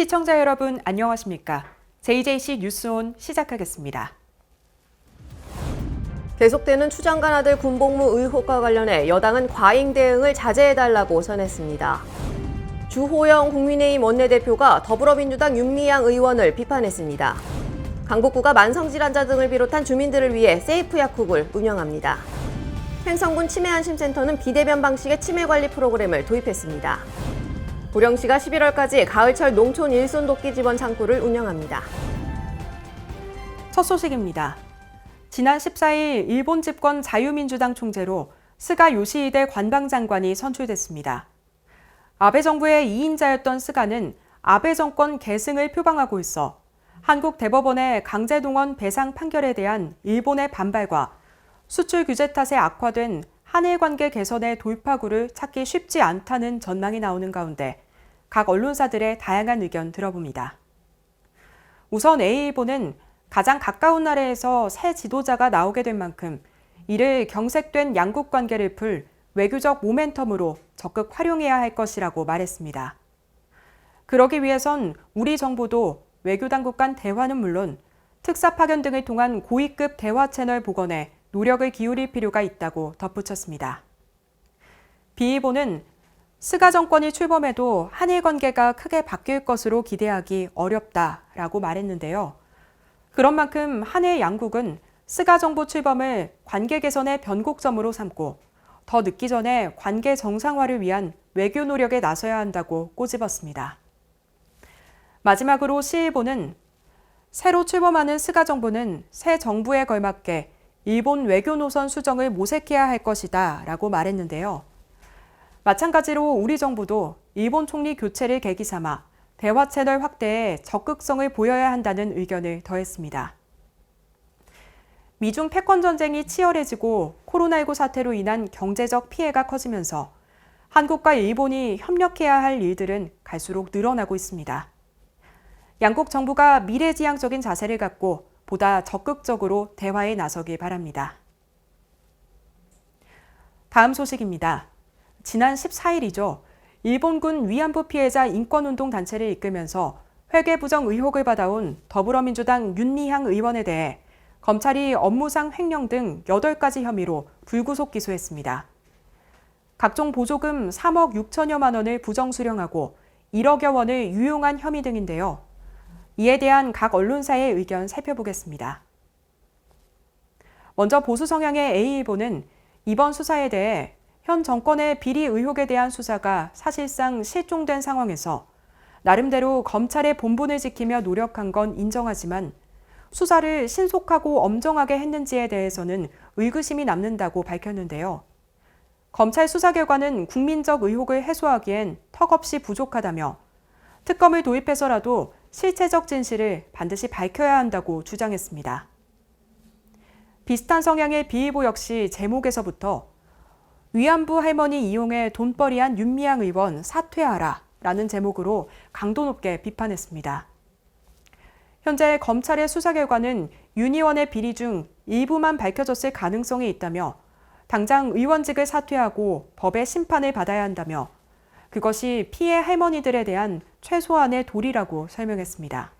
시청자 여러분 안녕하십니까? JJC 뉴스온 시작하겠습니다. 계속되는 추장관 아들 군복무 의혹과 관련해 여당은 과잉 대응을 자제해달라고 전했습니다. 주호영 국민의힘 원내대표가 더불어민주당 윤미향 의원을 비판했습니다. 강북구가 만성질환자 등을 비롯한 주민들을 위해 세이프 약국을 운영합니다. 횡성군 치매안심센터는 비대면 방식의 치매관리 프로그램을 도입했습니다. 고령시가 11월까지 가을철 농촌 일손 돕기 지원 창구를 운영합니다. 첫 소식입니다. 지난 14일 일본 집권 자유민주당 총재로 스가 요시히데 관방장관이 선출됐습니다. 아베 정부의 2인자였던 스가는 아베 정권 계승을 표방하고 있어 한국 대법원의 강제동원 배상 판결에 대한 일본의 반발과 수출 규제 탓에 악화된 한일 관계 개선의 돌파구를 찾기 쉽지 않다는 전망이 나오는 가운데 각 언론사들의 다양한 의견 들어봅니다. 우선 A일보는 가장 가까운 나라에서 새 지도자가 나오게 된 만큼 이를 경색된 양국 관계를 풀 외교적 모멘텀으로 적극 활용해야 할 것이라고 말했습니다. 그러기 위해선 우리 정부도 외교당국 간 대화는 물론 특사 파견 등을 통한 고위급 대화 채널 복원에 노력을 기울일 필요가 있다고 덧붙였습니다. B일보는 스가 정권이 출범해도 한일 관계가 크게 바뀔 것으로 기대하기 어렵다라고 말했는데요. 그런 만큼 한일 양국은 스가 정부 출범을 관계 개선의 변곡점으로 삼고 더 늦기 전에 관계 정상화를 위한 외교 노력에 나서야 한다고 꼬집었습니다. 마지막으로 C일보는 새로 출범하는 스가 정부는 새 정부에 걸맞게 일본 외교 노선 수정을 모색해야 할 것이다 라고 말했는데요. 마찬가지로 우리 정부도 일본 총리 교체를 계기 삼아 대화 채널 확대에 적극성을 보여야 한다는 의견을 더했습니다. 미중 패권 전쟁이 치열해지고 코로나19 사태로 인한 경제적 피해가 커지면서 한국과 일본이 협력해야 할 일들은 갈수록 늘어나고 있습니다. 양국 정부가 미래지향적인 자세를 갖고 보다 적극적으로 대화에 나서길 바랍니다. 다음 소식입니다. 지난 14일이죠. 일본군 위안부 피해자 인권운동 단체를 이끌면서 회계부정 의혹을 받아온 더불어민주당 윤미향 의원에 대해 검찰이 업무상 횡령 등 8가지 혐의로 불구속 기소했습니다. 각종 보조금 3억 6천여만 원을 부정수령하고 1억여 원을 유용한 혐의 등인데요. 이에 대한 각 언론사의 의견 살펴보겠습니다. 먼저 보수 성향의 A일보는 이번 수사에 대해 현 정권의 비리 의혹에 대한 수사가 사실상 실종된 상황에서 나름대로 검찰의 본분을 지키며 노력한 건 인정하지만 수사를 신속하고 엄정하게 했는지에 대해서는 의구심이 남는다고 밝혔는데요. 검찰 수사 결과는 국민적 의혹을 해소하기엔 턱없이 부족하다며 특검을 도입해서라도 실체적 진실을 반드시 밝혀야 한다고 주장했습니다. 비슷한 성향의 B일보 역시 제목에서부터 위안부 할머니 이용해 돈벌이한 윤미향 의원 사퇴하라 라는 제목으로 강도 높게 비판했습니다. 현재 검찰의 수사 결과는 윤 의원의 비리 중 일부만 밝혀졌을 가능성이 있다며 당장 의원직을 사퇴하고 법의 심판을 받아야 한다며 그것이 피해 할머니들에 대한 최소한의 도리라고 설명했습니다.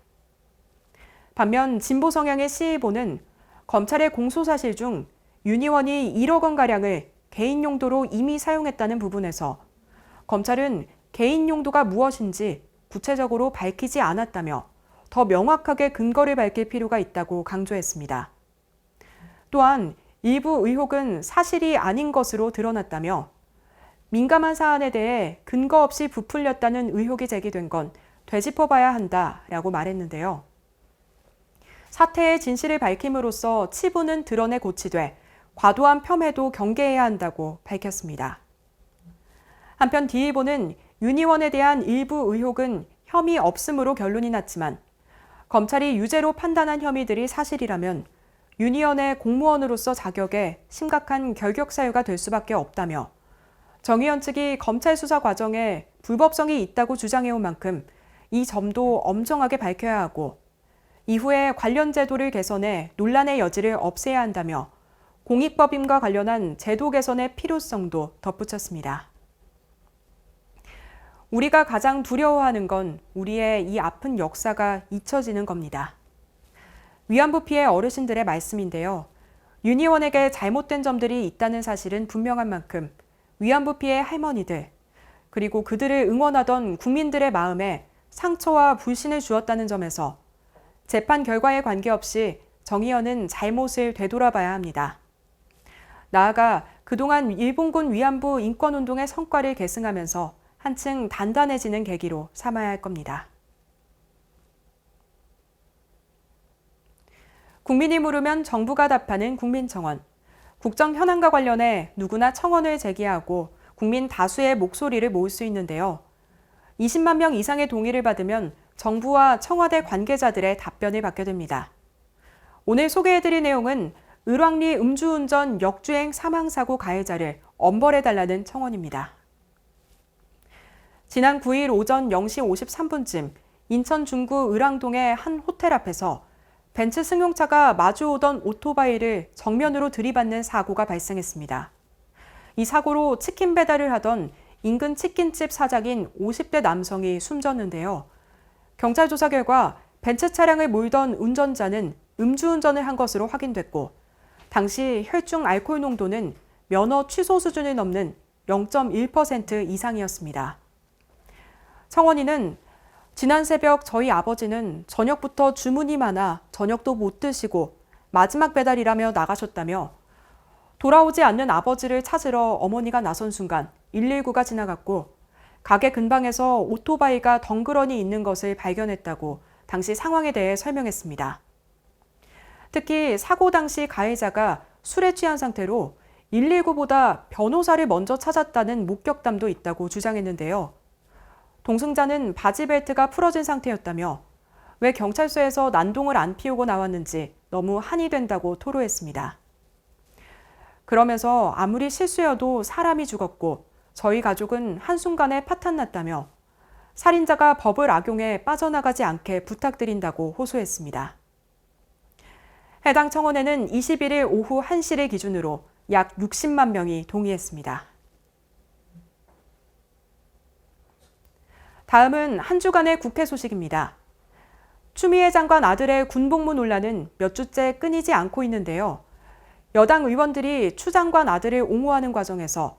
반면 진보 성향의 C일보는 검찰의 공소사실 중 윤 의원이 1억 원가량을 개인 용도로 이미 사용했다는 부분에서 검찰은 개인 용도가 무엇인지 구체적으로 밝히지 않았다며 더 명확하게 근거를 밝힐 필요가 있다고 강조했습니다. 또한 일부 의혹은 사실이 아닌 것으로 드러났다며 민감한 사안에 대해 근거 없이 부풀렸다는 의혹이 제기된 건 되짚어봐야 한다라고 말했는데요. 사태의 진실을 밝힘으로써 치부는 드러내 고치되 과도한 폄훼도 경계해야 한다고 밝혔습니다. 한편 D일보는 윤 의원에 대한 일부 의혹은 혐의 없음으로 결론이 났지만 검찰이 유죄로 판단한 혐의들이 사실이라면 윤 의원의 공무원으로서 자격에 심각한 결격 사유가 될 수밖에 없다며 정 의원 측이 검찰 수사 과정에 불법성이 있다고 주장해온 만큼 이 점도 엄정하게 밝혀야 하고 이후에 관련 제도를 개선해 논란의 여지를 없애야 한다며 공익법인과 관련한 제도 개선의 필요성도 덧붙였습니다. 우리가 가장 두려워하는 건 우리의 이 아픈 역사가 잊혀지는 겁니다. 위안부 피해 어르신들의 말씀인데요. 윤 의원에게 잘못된 점들이 있다는 사실은 분명한 만큼 위안부 피해 할머니들, 그리고 그들을 응원하던 국민들의 마음에 상처와 불신을 주었다는 점에서 재판 결과에 관계없이 정 의원은 잘못을 되돌아봐야 합니다. 나아가 그동안 일본군 위안부 인권운동의 성과를 계승하면서 한층 단단해지는 계기로 삼아야 할 겁니다. 국민이 물으면 정부가 답하는 국민청원. 국정 현안과 관련해 누구나 청원을 제기하고 국민 다수의 목소리를 모을 수 있는데요. 20만 명 이상의 동의를 받으면 정부와 청와대 관계자들의 답변을 받게 됩니다. 오늘 소개해드릴 내용은 을왕리 음주운전 역주행 사망사고 가해자를 엄벌해달라는 청원입니다. 지난 9일 오전 0시 53분쯤 인천 중구 을왕동의 한 호텔 앞에서 벤츠 승용차가 마주오던 오토바이를 정면으로 들이받는 사고가 발생했습니다. 이 사고로 치킨 배달을 하던 인근 치킨집 사장인 50대 남성이 숨졌는데요. 경찰 조사 결과 벤츠 차량을 몰던 운전자는 음주운전을 한 것으로 확인됐고 당시 혈중 알코올 농도는 면허 취소 수준을 넘는 0.1% 이상이었습니다. 청원인은 지난 새벽 저희 아버지는 저녁부터 주문이 많아 저녁도 못 드시고 마지막 배달이라며 나가셨다며 돌아오지 않는 아버지를 찾으러 어머니가 나선 순간 119가 지나갔고 가게 근방에서 오토바이가 덩그러니 있는 것을 발견했다고 당시 상황에 대해 설명했습니다. 특히 사고 당시 가해자가 술에 취한 상태로 119보다 변호사를 먼저 찾았다는 목격담도 있다고 주장했는데요. 동승자는 바지 벨트가 풀어진 상태였다며 왜 경찰서에서 난동을 안 피우고 나왔는지 너무 한이 된다고 토로했습니다. 그러면서 아무리 실수여도 사람이 죽었고 저희 가족은 한순간에 파탄났다며 살인자가 법을 악용해 빠져나가지 않게 부탁드린다고 호소했습니다. 해당 청원에는 21일 오후 1시를 기준으로 약 60만 명이 동의했습니다. 다음은 한 주간의 국회 소식입니다. 추미애 장관 아들의 군복무 논란은 몇 주째 끊이지 않고 있는데요. 여당 의원들이 추 장관 아들을 옹호하는 과정에서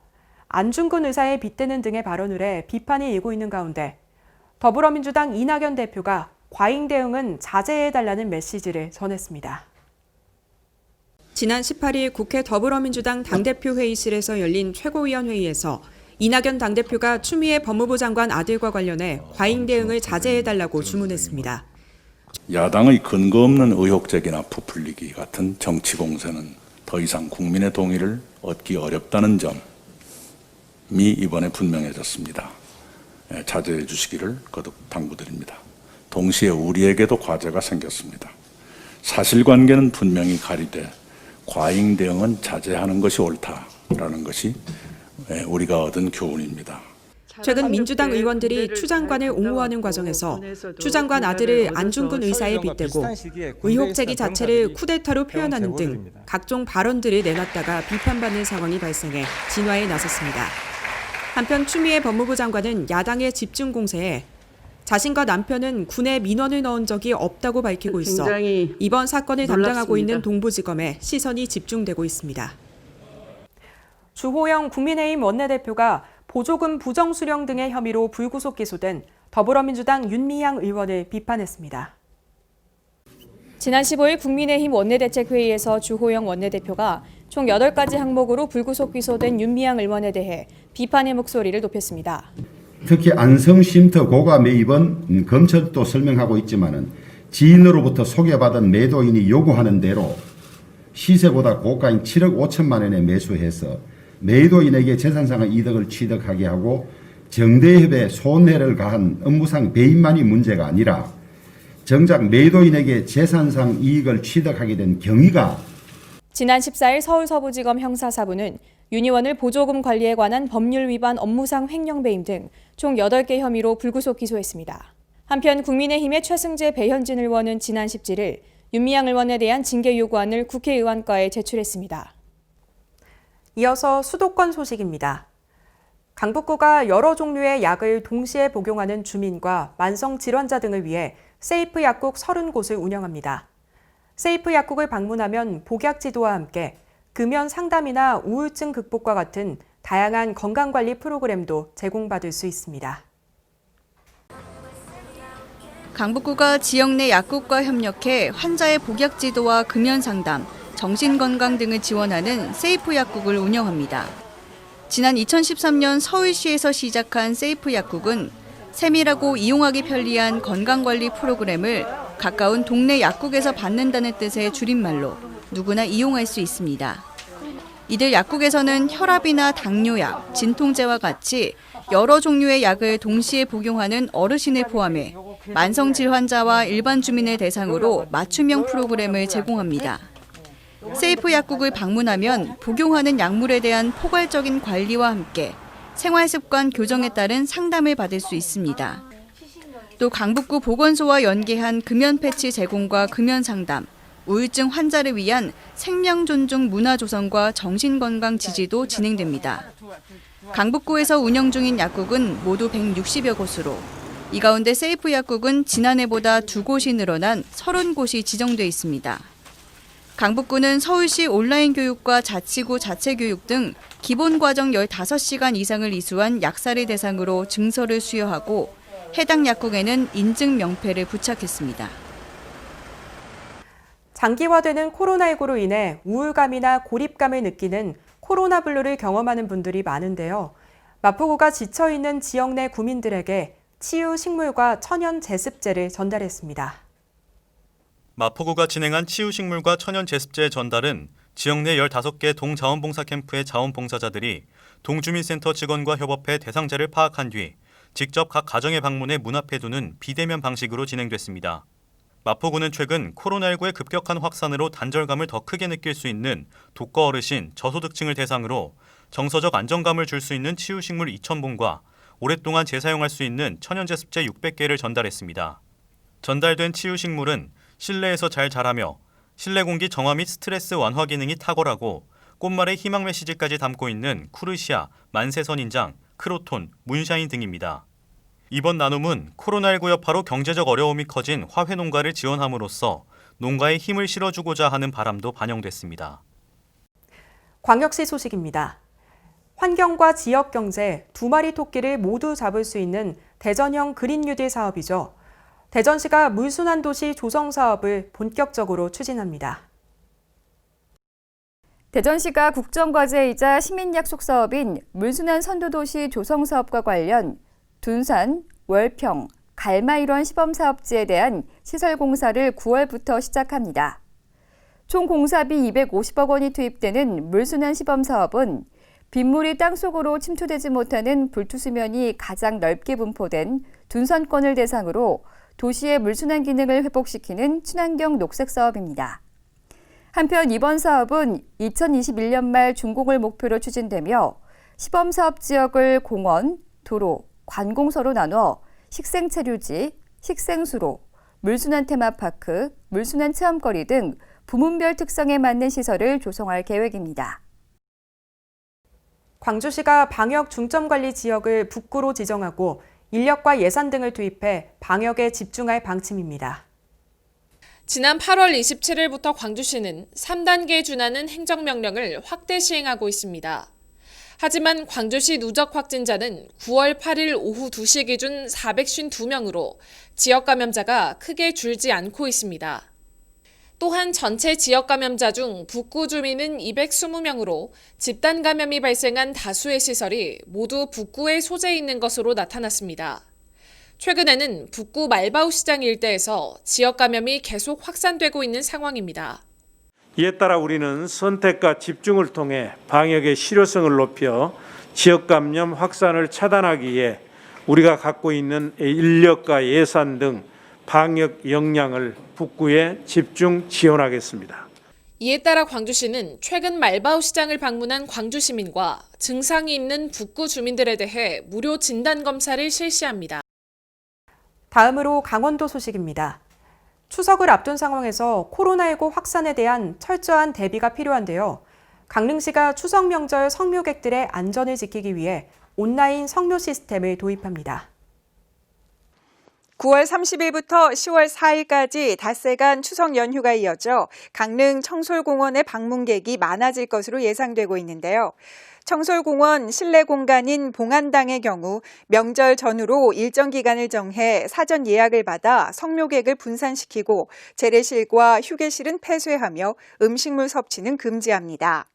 안중근 의사에 빗대는 등의 발언을 해 비판이 일고 있는 가운데 더불어민주당 이낙연 대표가 과잉 대응은 자제해달라는 메시지를 전했습니다. 지난 18일 국회 더불어민주당 당대표 회의실에서 열린 최고위원회의에서 이낙연 당대표가 추미애 법무부 장관 아들과 관련해 과잉 대응을 자제해달라고 주문했습니다. 야당의 근거 없는 의혹 제기나 부풀리기 같은 정치 공세는 더 이상 국민의 동의를 얻기 어렵다는 점이 이번에 분명해졌습니다. 자제해 주시기를 거듭 당부드립니다. 동시에 우리에게도 과제가 생겼습니다. 사실관계는 분명히 가리되 과잉 대응은 자제하는 것이 옳다라는 것이 우리가 얻은 교훈입니다. 최근 민주당 의원들이 추 장관을 옹호하는 과정에서 추 장관 아들을 안중근 의사에 빗대고 의혹 제기 자체를 쿠데타로 표현하는 등 각종 발언들을 내놨다가 비판받는 상황이 발생해 진화에 나섰습니다. 한편 추미애 법무부 장관은 야당의 집중 공세에 자신과 남편은 군에 민원을 넣은 적이 없다고 밝히고 있어 이번 사건을 담당하고 있는 동부지검에 시선이 집중되고 있습니다. 주호영 국민의힘 원내대표가 보조금 부정수령 등의 혐의로 불구속 기소된 더불어민주당 윤미향 의원을 비판했습니다. 지난 15일 국민의힘 원내대책회의에서 주호영 원내대표가 총 8가지 항목으로 불구속 기소된 윤미향 의원에 대해 비판의 목소리를 높였습니다. 특히 안성쉼터 고가 매입은 검찰도 설명하고 있지만은 지인으로부터 소개받은 매도인이 요구하는 대로 시세보다 고가인 7억 5천만 원에 매수해서 매도인에게 재산상의 이득을 취득하게 하고 정대협에 손해를 가한 업무상 배임만이 문제가 아니라 정작 매도인에게 재산상 이익을 취득하게 된 경위가 지난 14일 서울서부지검 형사사부는 윤 의원을 보조금 관리에 관한 법률 위반 업무상 횡령배임 등 총 8개 혐의로 불구속 기소했습니다. 한편 국민의힘의 최승재 배현진 의원은 지난 17일 윤미향 의원에 대한 징계 요구안을 국회의원과에 제출했습니다. 이어서 수도권 소식입니다. 강북구가 여러 종류의 약을 동시에 복용하는 주민과 만성 질환자 등을 위해 세이프 약국 30곳을 운영합니다. 세이프 약국을 방문하면 복약 지도와 함께 금연 상담이나 우울증 극복과 같은 다양한 건강관리 프로그램도 제공받을 수 있습니다. 강북구가 지역 내 약국과 협력해 환자의 복약 지도와 금연 상담, 정신건강 등을 지원하는 세이프 약국을 운영합니다. 지난 2013년 서울시에서 시작한 세이프 약국은 세밀하고 이용하기 편리한 건강관리 프로그램을 가까운 동네 약국에서 받는다는 뜻의 줄임말로 누구나 이용할 수 있습니다. 이들 약국에서는 혈압이나 당뇨약, 진통제와 같이 여러 종류의 약을 동시에 복용하는 어르신을 포함해 만성질환자와 일반 주민을 대상으로 맞춤형 프로그램을 제공합니다. 세이프 약국을 방문하면 복용하는 약물에 대한 포괄적인 관리와 함께 생활습관 교정에 따른 상담을 받을 수 있습니다. 또 강북구 보건소와 연계한 금연 패치 제공과 금연 상담, 우울증 환자를 위한 생명 존중 문화 조성과 정신건강 지지도 진행됩니다. 강북구에서 운영 중인 약국은 모두 160여 곳으로 이 가운데 세이프 약국은 지난해보다 2곳이 늘어난 30곳이 지정돼 있습니다. 강북구는 서울시 온라인 교육과 자치구 자체교육 등 기본과정 15시간 이상을 이수한 약사를 대상으로 증서를 수여하고 해당 약국에는 인증 명패를 부착했습니다. 장기화되는 코로나19로 인해 우울감이나 고립감을 느끼는 코로나 블루를 경험하는 분들이 많은데요. 마포구가 지쳐있는 지역 내 구민들에게 치유 식물과 천연 제습제를 전달했습니다. 마포구가 진행한 치유식물과 천연제습제 전달은 지역 내 15개 동자원봉사 캠프의 자원봉사자들이 동주민센터 직원과 협업해 대상자를 파악한 뒤 직접 각 가정에 방문해 문 앞에 두는 비대면 방식으로 진행됐습니다. 마포구는 최근 코로나19의 급격한 확산으로 단절감을 더 크게 느낄 수 있는 독거 어르신, 저소득층을 대상으로 정서적 안정감을 줄 수 있는 치유식물 2,000봉과 오랫동안 재사용할 수 있는 천연제습제 600개를 전달했습니다. 전달된 치유식물은 실내에서 잘 자라며 실내 공기 정화 및 스트레스 완화 기능이 탁월하고 꽃말의 희망 메시지까지 담고 있는 쿠르시아, 만세선인장, 크로톤, 문샤인 등입니다. 이번 나눔은 코로나19 여파로 경제적 어려움이 커진 화훼 농가를 지원함으로써 농가에 힘을 실어주고자 하는 바람도 반영됐습니다. 광역시 소식입니다. 환경과 지역 경제, 2마리 토끼를 모두 잡을 수 있는 대전형 그린 뉴딜 사업이죠. 대전시가 물순환 도시 조성 사업을 본격적으로 추진합니다. 대전시가 국정과제이자 시민약속 사업인 물순환 선도도시 조성 사업과 관련 둔산, 월평, 갈마 일원 시범사업지에 대한 시설 공사를 9월부터 시작합니다. 총 공사비 250억 원이 투입되는 물순환 시범사업은 빗물이 땅속으로 침투되지 못하는 불투수면이 가장 넓게 분포된 둔산권을 대상으로 도시의 물순환 기능을 회복시키는 친환경 녹색 사업입니다. 한편 이번 사업은 2021년 말 준공을 목표로 추진되며 시범사업 지역을 공원, 도로, 관공서로 나눠 식생체류지, 식생수로, 물순환 테마파크, 물순환 체험거리 등 부문별 특성에 맞는 시설을 조성할 계획입니다. 광주시가 방역 중점관리 지역을 북구로 지정하고 인력과 예산 등을 투입해 방역에 집중할 방침입니다. 지난 8월 27일부터 광주시는 3단계에 준하는 행정명령을 확대 시행하고 있습니다. 하지만 광주시 누적 확진자는 9월 8일 오후 2시 기준 452명으로 지역 감염자가 크게 줄지 않고 있습니다. 또한 전체 지역 감염자 중 북구 주민은 220명으로 집단 감염이 발생한 다수의 시설이 모두 북구에 소재 있는 것으로 나타났습니다. 최근에는 북구 말바우 시장 일대에서 지역 감염이 계속 확산되고 있는 상황입니다. 이에 따라 우리는 선택과 집중을 통해 방역의 실효성을 높여 지역 감염 확산을 차단하기 위해 우리가 갖고 있는 인력과 예산 등 방역 역량을 북구에 집중 지원하겠습니다. 이에 따라 광주시는 최근 말바우 시장을 방문한 광주 시민과 증상이 있는 북구 주민들에 대해 무료 진단 검사를 실시합니다. 다음으로 강원도 소식입니다. 추석을 앞둔 상황에서 코로나19 확산에 대한 철저한 대비가 필요한데요. 강릉시가 추석 명절 성묘객들의 안전을 지키기 위해 온라인 성묘 시스템을 도입합니다. 9월 30일부터 10월 4일까지 닷새간 추석 연휴가 이어져 강릉 청솔공원의 방문객이 많아질 것으로 예상되고 있는데요. 청솔공원 실내 공간인 봉안당의 경우 명절 전후로 일정 기간을 정해 사전 예약을 받아 성묘객을 분산시키고 재래실과 휴게실은 폐쇄하며 음식물 섭취는 금지합니다.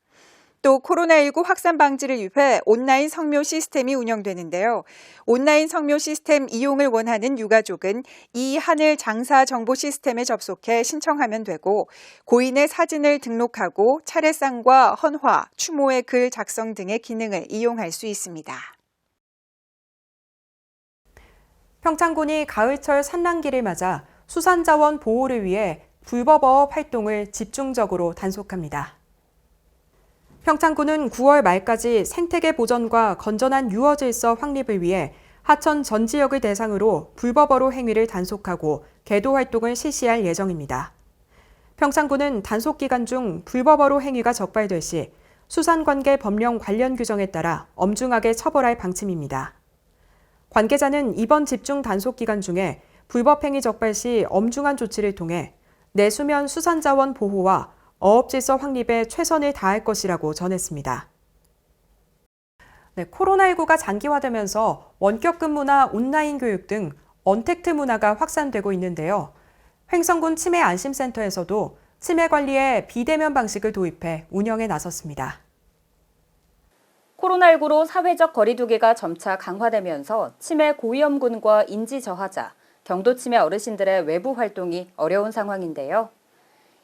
또 코로나19 확산 방지를 위해 온라인 성묘 시스템이 운영되는데요. 온라인 성묘 시스템 이용을 원하는 유가족은 이 하늘 장사 정보 시스템에 접속해 신청하면 되고 고인의 사진을 등록하고 차례상과 헌화, 추모의 글 작성 등의 기능을 이용할 수 있습니다. 평창군이 가을철 산란기를 맞아 수산자원 보호를 위해 불법어업 활동을 집중적으로 단속합니다. 평창군은 9월 말까지 생태계 보전과 건전한 유어 질서 확립을 위해 하천 전 지역을 대상으로 불법어로 행위를 단속하고 계도 활동을 실시할 예정입니다. 평창군은 단속 기간 중 불법어로 행위가 적발될 시 수산관계 법령 관련 규정에 따라 엄중하게 처벌할 방침입니다. 관계자는 이번 집중 단속 기간 중에 불법 행위 적발 시 엄중한 조치를 통해 내수면 수산자원 보호와 어업질서 확립에 최선을 다할 것이라고 전했습니다. 코로나19가 장기화되면서 원격 근무나 온라인 교육 등 언택트 문화가 확산되고 있는데요. 횡성군 치매안심센터에서도 치매 관리에 비대면 방식을 도입해 운영에 나섰습니다. 코로나19로 사회적 거리두기가 점차 강화되면서 치매 고위험군과 인지 저하자, 경도 치매 어르신들의 외부 활동이 어려운 상황인데요.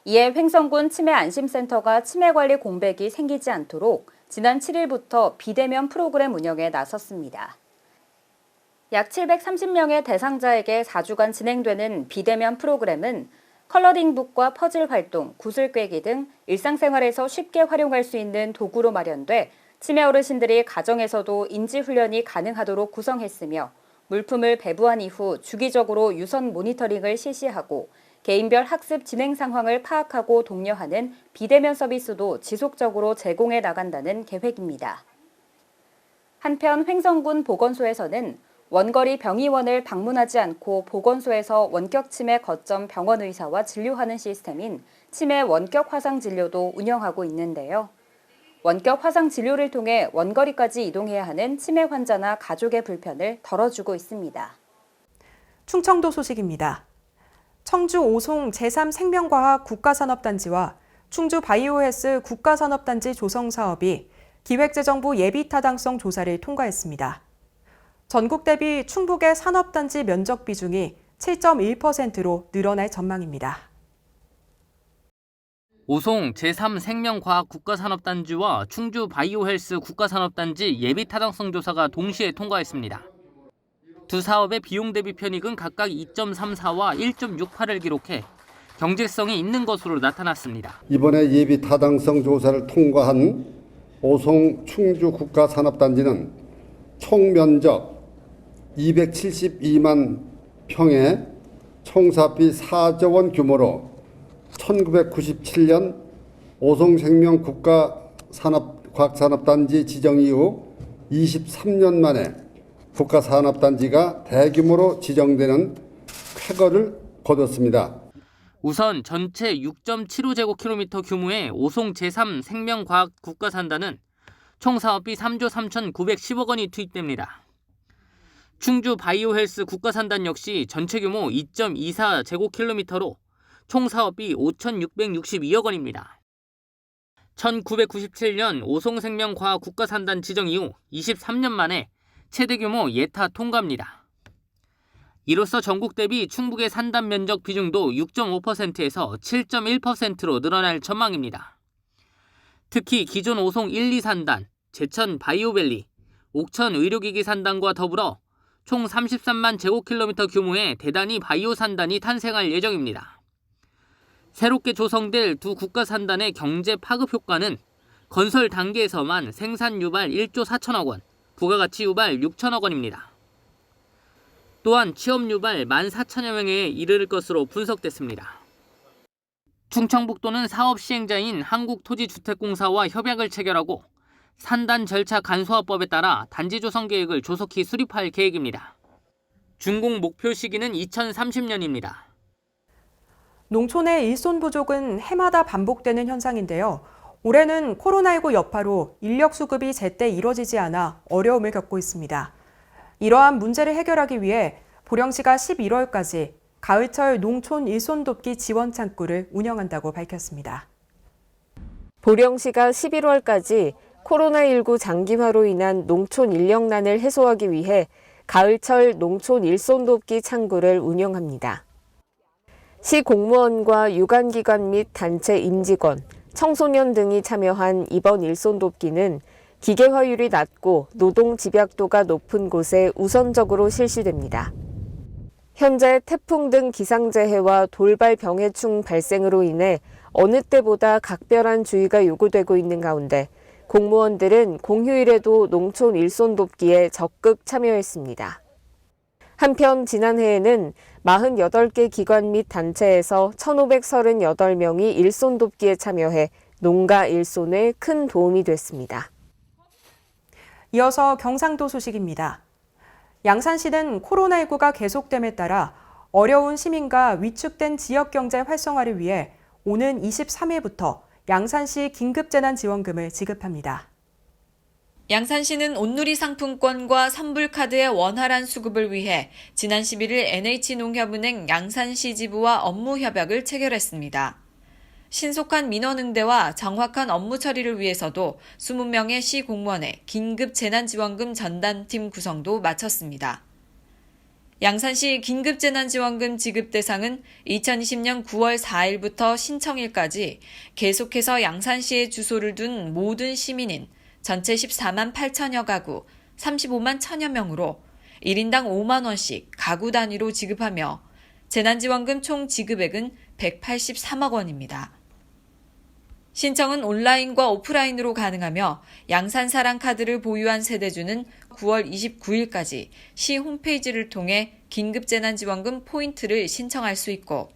이에 횡성군 치매안심센터가 치매관리 공백이 생기지 않도록 지난 7일부터 비대면 프로그램 운영에 나섰습니다. 약 730명의 대상자에게 4주간 진행되는 비대면 프로그램은 컬러링북과 퍼즐 활동, 구슬 꿰기 등 일상생활에서 쉽게 활용할 수 있는 도구로 마련돼 치매 어르신들이 가정에서도 인지훈련이 가능하도록 구성했으며 물품을 배부한 이후 주기적으로 유선 모니터링을 실시하고 개인별 학습 진행 상황을 파악하고 독려하는 비대면 서비스도 지속적으로 제공해 나간다는 계획입니다. 한편 횡성군 보건소에서는 원거리 병의원을 방문하지 않고 보건소에서 원격 치매 거점 병원 의사와 진료하는 시스템인 치매 원격 화상 진료도 운영하고 있는데요. 원격 화상 진료를 통해 원거리까지 이동해야 하는 치매 환자나 가족의 불편을 덜어주고 있습니다. 충청도 소식입니다. 청주 오송 제3생명과학 국가산업단지와 충주 바이오헬스 국가산업단지 조성 사업이 기획재정부 예비타당성 조사를 통과했습니다. 전국 대비 충북의 산업단지 면적 비중이 7.1%로 늘어날 전망입니다. 오송 제3생명과학 국가산업단지와 충주 바이오헬스 국가산업단지 예비타당성 조사가 동시에 통과했습니다. 두 사업의 비용 대비 편익은 각각 2.34와 1.68을 기록해 경제성이 있는 것으로 나타났습니다. 이번에 예비 타당성 조사를 통과한 오송 충주 국가산업단지는 총 면적 272만 평에 총 사업비 4조 원 규모로 1997년 오송생명 국가과학산업단지 지정 이후 23년 만에 국가산업단지가 대규모로 지정되는 쾌거를 거뒀습니다. 우선 전체 6.75제곱킬로미터 규모의 오송 제3생명과학 국가산단은 총 사업비 3조 3,910억 원이 투입됩니다. 충주 바이오헬스 국가산단 역시 전체 규모 2.24제곱킬로미터로 총 사업비 5,662억 원입니다. 1997년 오송생명과학 국가산단 지정 이후 23년 만에 최대 규모 예타 통과입니다. 이로써 전국 대비 충북의 산단 면적 비중도 6.5%에서 7.1%로 늘어날 전망입니다. 특히 기존 오송 1, 2산단, 제천 바이오밸리, 옥천 의료기기 산단과 더불어 총 33만 제곱킬로미터 규모의 대단위 바이오 산단이 탄생할 예정입니다. 새롭게 조성될 두 국가산단의 경제 파급 효과는 건설 단계에서만 생산 유발 1조 4천억 원, 부가가치 유발 6천억 원입니다. 또한 취업 유발 14,000여 명에 이르를 것으로 분석됐습니다. 충청북도는 사업 시행자인 한국토지주택공사와 협약을 체결하고 산단 절차 간소화법에 따라 단지 조성 계획을 조속히 수립할 계획입니다. 준공 목표 시기는 2030년입니다. 농촌의 일손 부족은 해마다 반복되는 현상인데요. 올해는 코로나19 여파로 인력 수급이 제때 이뤄지지 않아 어려움을 겪고 있습니다. 이러한 문제를 해결하기 위해 보령시가 11월까지 가을철 농촌 일손 돕기 지원 창구를 운영한다고 밝혔습니다. 보령시가 11월까지 코로나19 장기화로 인한 농촌 인력난을 해소하기 위해 가을철 농촌 일손 돕기 창구를 운영합니다. 시 공무원과 유관기관 및 단체 임직원, 청소년 등이 참여한 이번 일손 돕기는 기계화율이 낮고 노동 집약도가 높은 곳에 우선적으로 실시됩니다. 현재 태풍 등 기상재해와 돌발 병해충 발생으로 인해 어느 때보다 각별한 주의가 요구되고 있는 가운데 공무원들은 공휴일에도 농촌 일손 돕기에 적극 참여했습니다. 한편 지난해에는 48개 기관 및 단체에서 1,538명이 일손 돕기에 참여해 농가 일손에 큰 도움이 됐습니다. 이어서 경상도 소식입니다. 양산시는 코로나19가 계속됨에 따라 어려운 시민과 위축된 지역경제 활성화를 위해 오는 23일부터 양산시 긴급재난지원금을 지급합니다. 양산시는 온누리 상품권과 선불카드의 원활한 수급을 위해 지난 11일 NH농협은행 양산시 지부와 업무 협약을 체결했습니다. 신속한 민원응대와 정확한 업무 처리를 위해서도 20명의 시 공무원의 긴급재난지원금 전담팀 구성도 마쳤습니다. 양산시 긴급재난지원금 지급 대상은 2020년 9월 4일부터 신청일까지 계속해서 양산시에 주소를 둔 모든 시민인 전체 14만 8천여 가구, 35만 1천여 명으로 1인당 5만 원씩 가구 단위로 지급하며 재난지원금 총 지급액은 183억 원입니다. 신청은 온라인과 오프라인으로 가능하며 양산사랑카드를 보유한 세대주는 9월 29일까지 시 홈페이지를 통해 긴급재난지원금 포인트를 신청할 수 있고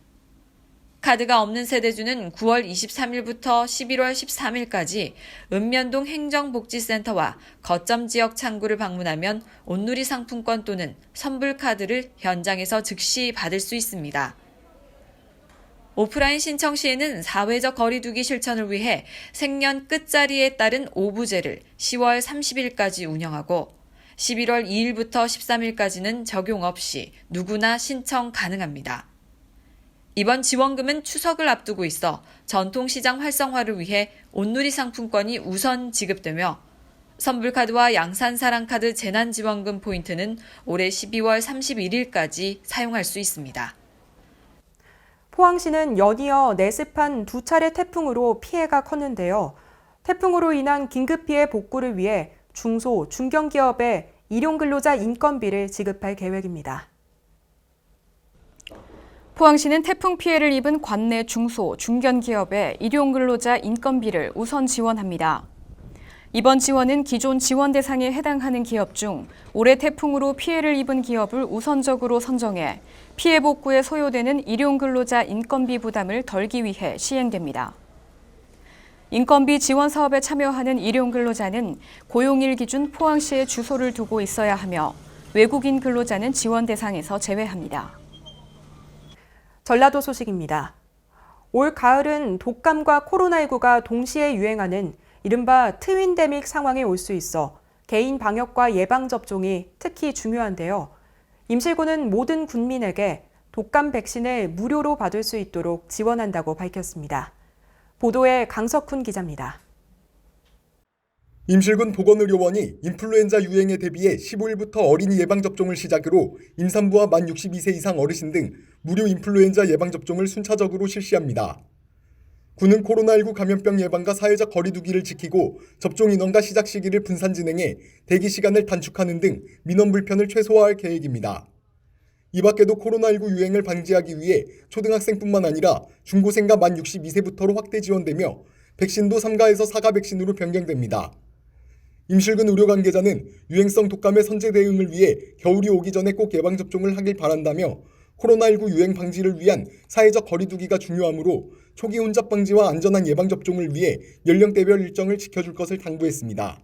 카드가 없는 세대주는 9월 23일부터 11월 13일까지 읍면동 행정복지센터와 거점 지역 창구를 방문하면 온누리 상품권 또는 선불카드를 현장에서 즉시 받을 수 있습니다. 오프라인 신청 시에는 사회적 거리 두기 실천을 위해 생년 끝자리에 따른 오부제를 10월 30일까지 운영하고 11월 2일부터 13일까지는 적용 없이 누구나 신청 가능합니다. 이번 지원금은 추석을 앞두고 있어 전통시장 활성화를 위해 온누리 상품권이 우선 지급되며 선불카드와 양산사랑카드 재난지원금 포인트는 올해 12월 31일까지 사용할 수 있습니다. 포항시는 연이어 내습한 2차례 태풍으로 피해가 컸는데요. 태풍으로 인한 긴급피해 복구를 위해 중소, 중견기업에 일용근로자 인건비를 지급할 계획입니다. 포항시는 태풍 피해를 입은 관내 중소, 중견기업에 일용근로자 인건비를 우선 지원합니다. 이번 지원은 기존 지원 대상에 해당하는 기업 중 올해 태풍으로 피해를 입은 기업을 우선적으로 선정해 피해 복구에 소요되는 일용근로자 인건비 부담을 덜기 위해 시행됩니다. 인건비 지원 사업에 참여하는 일용근로자는 고용일 기준 포항시에 주소를 두고 있어야 하며 외국인 근로자는 지원 대상에서 제외합니다. 전라도 소식입니다. 올 가을은 독감과 코로나19가 동시에 유행하는 이른바 트윈데믹 상황이 올 수 있어 개인 방역과 예방접종이 특히 중요한데요. 임실군은 모든 군민에게 독감 백신을 무료로 받을 수 있도록 지원한다고 밝혔습니다. 보도에 강석훈 기자입니다. 임실군 보건의료원이 인플루엔자 유행에 대비해 15일부터 어린이 예방접종을 시작으로 임산부와 만 62세 이상 어르신 등 무료 인플루엔자 예방접종을 순차적으로 실시합니다. 군은 코로나19 감염병 예방과 사회적 거리 두기를 지키고 접종 인원과 시작 시기를 분산 진행해 대기 시간을 단축하는 등 민원 불편을 최소화할 계획입니다. 이 밖에도 코로나19 유행을 방지하기 위해 초등학생뿐만 아니라 중고생과 만 62세부터로 확대 지원되며 백신도 3가에서 4가 백신으로 변경됩니다. 임실군 의료 관계자는 유행성 독감의 선제 대응을 위해 겨울이 오기 전에 꼭 예방접종을 하길 바란다며 코로나19 유행 방지를 위한 사회적 거리 두기가 중요하므로 초기 혼잡 방지와 안전한 예방접종을 위해 연령대별 일정을 지켜줄 것을 당부했습니다.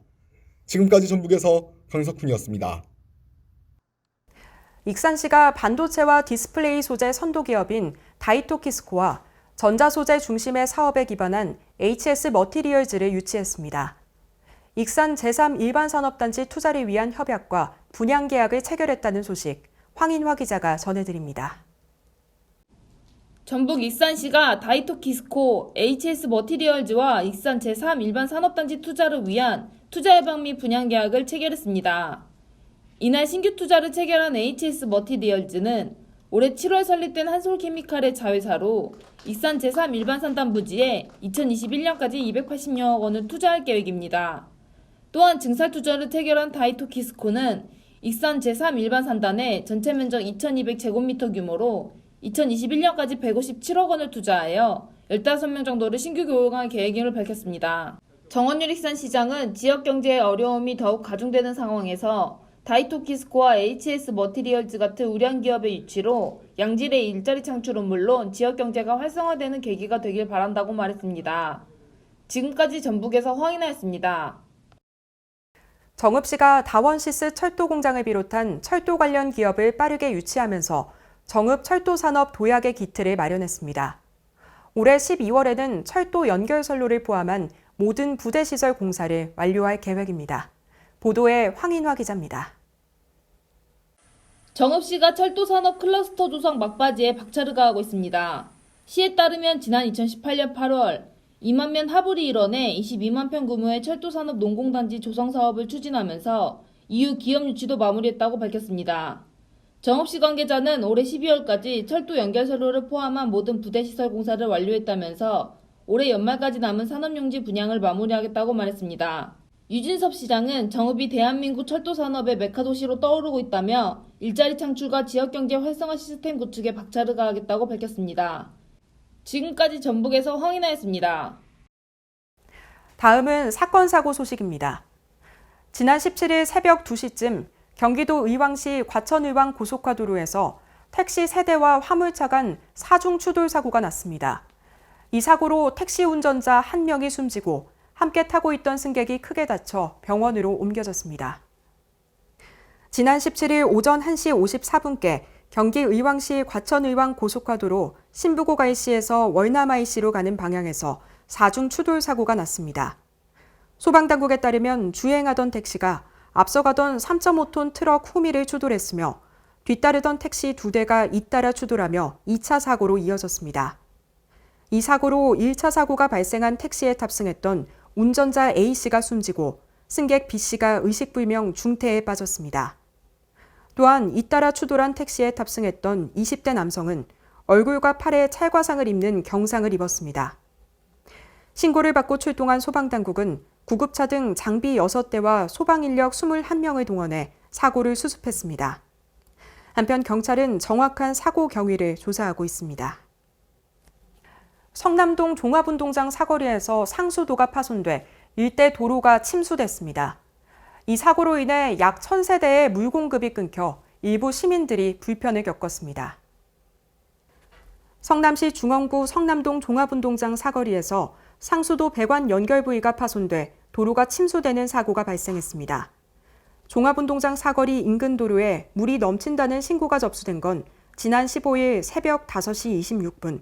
지금까지 전북에서 강석훈이었습니다. 익산시가 반도체와 디스플레이 소재 선도 기업인 다이토키스코와 전자소재 중심의 사업에 기반한 HS 머티리얼즈를 유치했습니다. 익산 제3일반산업단지 투자를 위한 협약과 분양 계약을 체결했다는 소식, 황인화 기자가 전해드립니다. 전북 익산시가 다이토키스코, HS 머티리얼즈와 익산 제3일반산업단지 투자를 위한 투자예방 및 분양 계약을 체결했습니다. 이날 신규 투자를 체결한 HS 머티리얼즈는 올해 7월 설립된 한솔케미칼의 자회사로 익산 제3일반산단 부지에 2021년까지 280여억 원을 투자할 계획입니다. 또한 증설 투자를 체결한 다이토키스코는 익산 제3일반산단에 전체 면적 2200제곱미터 규모로 2021년까지 157억 원을 투자하여 15명 정도를 신규 고용할 계획임을 밝혔습니다. 정원율 익산시장은 지역경제의 어려움이 더욱 가중되는 상황에서 다이토키스코와 HS 머티리얼즈 같은 우량 기업의 유치로 양질의 일자리 창출은 물론 지역경제가 활성화되는 계기가 되길 바란다고 말했습니다. 지금까지 전북에서 황인아였습니다. 정읍시가 다원시스 철도공장을 비롯한 철도 관련 기업을 빠르게 유치하면서 정읍 철도산업 도약의 기틀을 마련했습니다. 올해 12월에는 철도 연결선로를 포함한 모든 부대시설 공사를 완료할 계획입니다. 보도에 황인화 기자입니다. 정읍시가 철도산업 클러스터 조성 막바지에 박차를 가하고 있습니다. 시에 따르면 지난 2018년 8월 2만 면 하불이 일원해 22만 평 규모의 철도산업 농공단지 조성 사업을 추진하면서 이후 기업 유치도 마무리했다고 밝혔습니다. 정읍시 관계자는 올해 12월까지 철도 연결선로를 포함한 모든 부대시설 공사를 완료했다면서 올해 연말까지 남은 산업용지 분양을 마무리하겠다고 말했습니다. 유진섭 시장은 정읍이 대한민국 철도산업의 메카도시로 떠오르고 있다며 일자리 창출과 지역경제 활성화 시스템 구축에 박차를 가하겠다고 밝혔습니다. 지금까지 전북에서 황인아였습니다. 다음은 사건 사고 소식입니다. 지난 17일 새벽 2시쯤 경기도 의왕시 과천의왕 고속화도로에서 택시 세대와 화물차 간 사중 추돌 사고가 났습니다. 이 사고로 택시 운전자 1명이 숨지고 함께 타고 있던 승객이 크게 다쳐 병원으로 옮겨졌습니다. 지난 17일 오전 1시 54분께 경기 의왕시 과천의왕 고속화도로 신부고 IC에서 월남 IC로 가는 방향에서 사중 추돌 사고가 났습니다. 소방당국에 따르면 주행하던 택시가 앞서가던 3.5톤 트럭 후미를 추돌했으며 뒤따르던 택시 2대가 잇따라 추돌하며 2차 사고로 이어졌습니다. 이 사고로 1차 사고가 발생한 택시에 탑승했던 운전자 A씨가 숨지고 승객 B씨가 의식불명 중태에 빠졌습니다. 또한 잇따라 추돌한 택시에 탑승했던 20대 남성은 얼굴과 팔에 찰과상을 입는 경상을 입었습니다. 신고를 받고 출동한 소방당국은 구급차 등 장비 6대와 소방인력 21명을 동원해 사고를 수습했습니다. 한편 경찰은 정확한 사고 경위를 조사하고 있습니다. 성남동 종합운동장 사거리에서 상수도가 파손돼 일대 도로가 침수됐습니다. 이 사고로 인해 약 1000세대의 물 공급이 끊겨 일부 시민들이 불편을 겪었습니다. 성남시 중원구 성남동 종합운동장 사거리에서 상수도 배관 연결 부위가 파손돼 도로가 침수되는 사고가 발생했습니다. 종합운동장 사거리 인근 도로에 물이 넘친다는 신고가 접수된 건 지난 15일 새벽 5시 26분.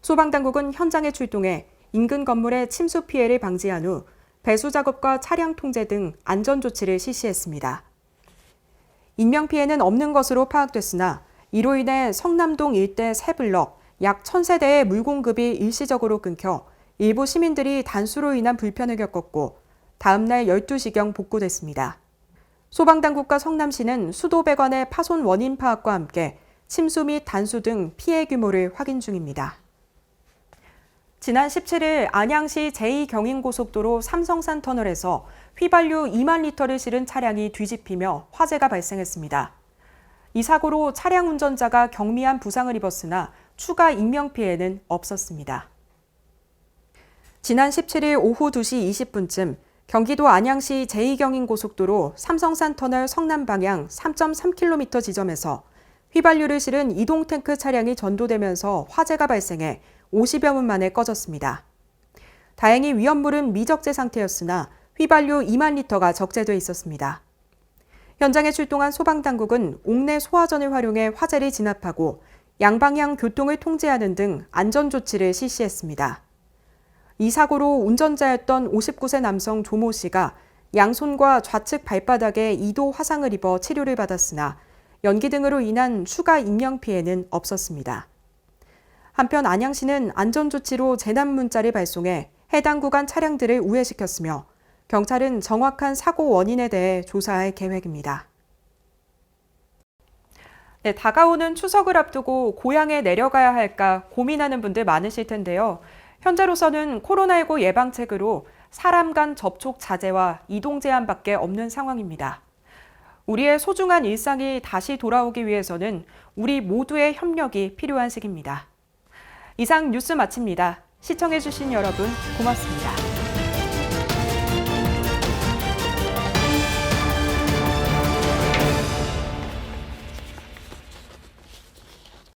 소방당국은 현장에 출동해 인근 건물의 침수 피해를 방지한 후 배수 작업과 차량 통제 등 안전조치를 실시했습니다. 인명피해는 없는 것으로 파악됐으나 이로 인해 성남동 일대 세 블럭 약 1000세대의 물 공급이 일시적으로 끊겨 일부 시민들이 단수로 인한 불편을 겪었고 다음 날 12시경 복구됐습니다. 소방당국과 성남시는 수도 배관의 파손 원인 파악과 함께 침수 및 단수 등 피해 규모를 확인 중입니다. 지난 17일 안양시 제2경인고속도로 삼성산 터널에서 휘발유 2만 리터를 실은 차량이 뒤집히며 화재가 발생했습니다. 이 사고로 차량 운전자가 경미한 부상을 입었으나 추가 인명피해는 없었습니다. 지난 17일 오후 2시 20분쯤 경기도 안양시 제2경인고속도로 삼성산 터널 성남 방향 3.3km 지점에서 휘발유를 실은 이동 탱크 차량이 전도되면서 화재가 발생해 50여 분 만에 꺼졌습니다. 다행히 위험물은 미적재 상태였으나 휘발유 2만 리터가 적재돼 있었습니다. 현장에 출동한 소방당국은 옥내 소화전을 활용해 화재를 진압하고 양방향 교통을 통제하는 등 안전조치를 실시했습니다. 이 사고로 운전자였던 59세 남성 조모 씨가 양손과 좌측 발바닥에 2도 화상을 입어 치료를 받았으나 연기 등으로 인한 추가 인명피해는 없었습니다. 한편 안양시는 안전조치로 재난 문자를 발송해 해당 구간 차량들을 우회시켰으며 경찰은 정확한 사고 원인에 대해 조사할 계획입니다. 네, 다가오는 추석을 앞두고 고향에 내려가야 할까 고민하는 분들 많으실 텐데요. 현재로서는 코로나19 예방책으로 사람 간 접촉 자제와 이동 제한밖에 없는 상황입니다. 우리의 소중한 일상이 다시 돌아오기 위해서는 우리 모두의 협력이 필요한 시기입니다. 이상 뉴스 마칩니다. 시청해주신 여러분 고맙습니다.